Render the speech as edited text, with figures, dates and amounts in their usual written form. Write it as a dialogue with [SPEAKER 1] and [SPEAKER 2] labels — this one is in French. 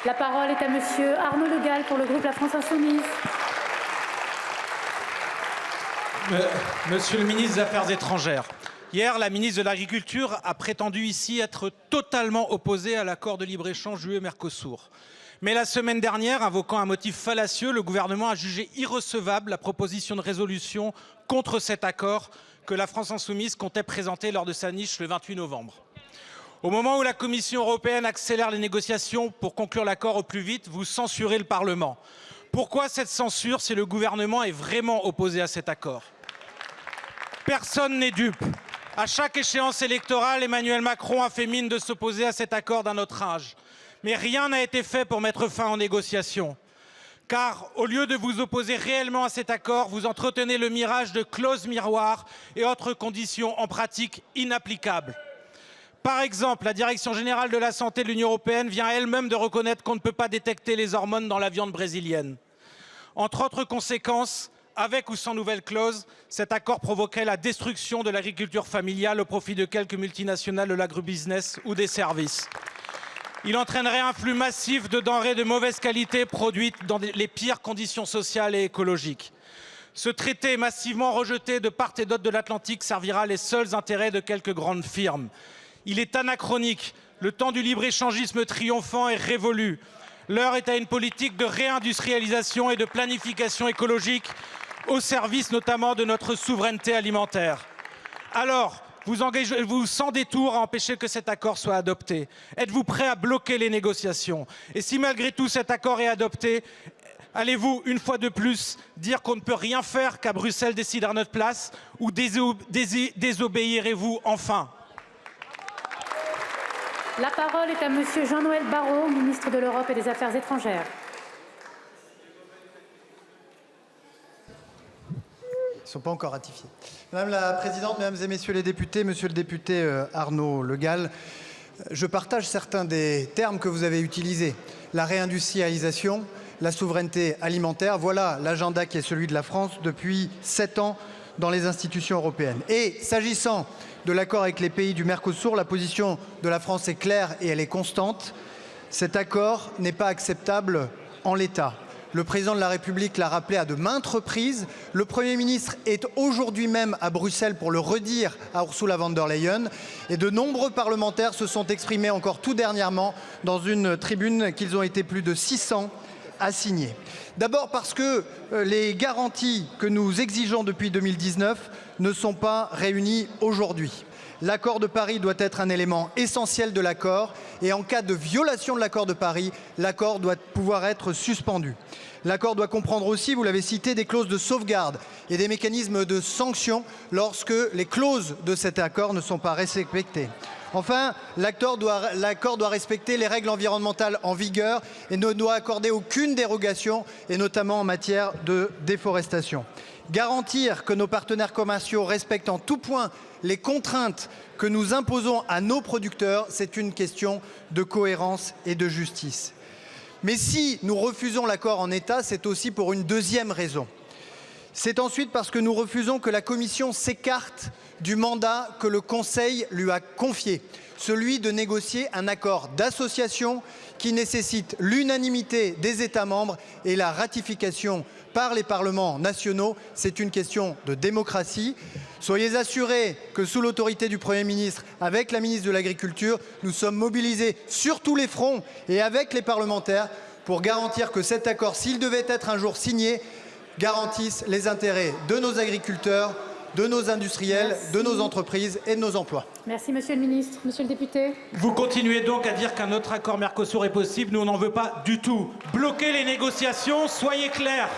[SPEAKER 1] La parole est à Monsieur Arnaud Le Gall pour le groupe La France Insoumise.
[SPEAKER 2] Monsieur le ministre des Affaires étrangères, hier, la ministre de l'Agriculture a prétendu ici être totalement opposée à l'accord de libre-échange UE-Mercosur. Mais la semaine dernière, invoquant un motif fallacieux, le gouvernement a jugé irrecevable la proposition de résolution contre cet accord que la France Insoumise comptait présenter lors de sa niche le 28 novembre. Au moment où la Commission européenne accélère les négociations pour conclure l'accord au plus vite, vous censurez le Parlement. Pourquoi cette censure si le gouvernement est vraiment opposé à cet accord? Personne n'est dupe. À chaque échéance électorale, Emmanuel Macron a fait mine de s'opposer à cet accord d'un autre âge. Mais rien n'a été fait pour mettre fin aux négociations. Car au lieu de vous opposer réellement à cet accord, vous entretenez le mirage de clauses miroirs et autres conditions en pratique inapplicables. Par exemple, la Direction générale de la santé de l'Union européenne vient elle-même de reconnaître qu'on ne peut pas détecter les hormones dans la viande brésilienne. Entre autres conséquences, avec ou sans nouvelle clause, cet accord provoquerait la destruction de l'agriculture familiale au profit de quelques multinationales de l'agrobusiness ou des services. Il entraînerait un flux massif de denrées de mauvaise qualité produites dans les pires conditions sociales et écologiques. Ce traité massivement rejeté de part et d'autre de l'Atlantique servira les seuls intérêts de quelques grandes firmes. Il est anachronique. Le temps du libre-échangisme triomphant est révolu. L'heure est à une politique de réindustrialisation et de planification écologique au service notamment de notre souveraineté alimentaire. Alors, vous engagez-vous sans détour à empêcher que cet accord soit adopté? Êtes-vous prêt à bloquer les négociations? Et si malgré tout cet accord est adopté, allez-vous, une fois de plus, dire qu'on ne peut rien faire, qu'à Bruxelles décide à notre place, ou désobéirez-vous enfin?
[SPEAKER 1] La parole est à Monsieur Jean-Noël Barrot, ministre de l'Europe et des Affaires étrangères.
[SPEAKER 3] Ils ne sont pas encore ratifiés. Madame la Présidente, Mesdames et Messieurs les députés, Monsieur le député Arnaud Le Gall, je partage certains des termes que vous avez utilisés. La réindustrialisation, la souveraineté alimentaire, voilà l'agenda qui est celui de la France depuis 7 ans dans les institutions européennes. Et s'agissant de l'accord avec les pays du Mercosur, la position de la France est claire et elle est constante. Cet accord n'est pas acceptable en l'état. Le président de la République l'a rappelé à de maintes reprises. Le Premier ministre est aujourd'hui même à Bruxelles pour le redire à Ursula von der Leyen. Et de nombreux parlementaires se sont exprimés encore tout dernièrement dans une tribune qu'ils ont été plus de 600 à signer. D'abord parce que les garanties que nous exigeons depuis 2019 ne sont pas réunies aujourd'hui. L'accord de Paris doit être un élément essentiel de l'accord et en cas de violation de l'accord de Paris, l'accord doit pouvoir être suspendu. L'accord doit comprendre aussi, vous l'avez cité, des clauses de sauvegarde et des mécanismes de sanction lorsque les clauses de cet accord ne sont pas respectées. Enfin, l'accord doit respecter les règles environnementales en vigueur et ne doit accorder aucune dérogation, et notamment en matière de déforestation. Garantir que nos partenaires commerciaux respectent en tout point les contraintes que nous imposons à nos producteurs, c'est une question de cohérence et de justice. Mais si nous refusons l'accord en état, c'est aussi pour une deuxième raison. C'est ensuite parce que nous refusons que la Commission s'écarte du mandat que le Conseil lui a confié, celui de négocier un accord d'association qui nécessite l'unanimité des États membres et la ratification par les parlements nationaux. C'est une question de démocratie. Soyez assurés que sous l'autorité du Premier ministre, avec la ministre de l'Agriculture, nous sommes mobilisés sur tous les fronts et avec les parlementaires pour garantir que cet accord, s'il devait être un jour signé, garantisse les intérêts de nos agriculteurs, de nos industriels, de nos entreprises et de nos emplois.
[SPEAKER 1] Merci Monsieur le ministre. Monsieur le député.
[SPEAKER 2] Vous continuez donc à dire qu'un autre accord Mercosur est possible. Nous, on n'en veut pas du tout. Bloquez les négociations, soyez clairs.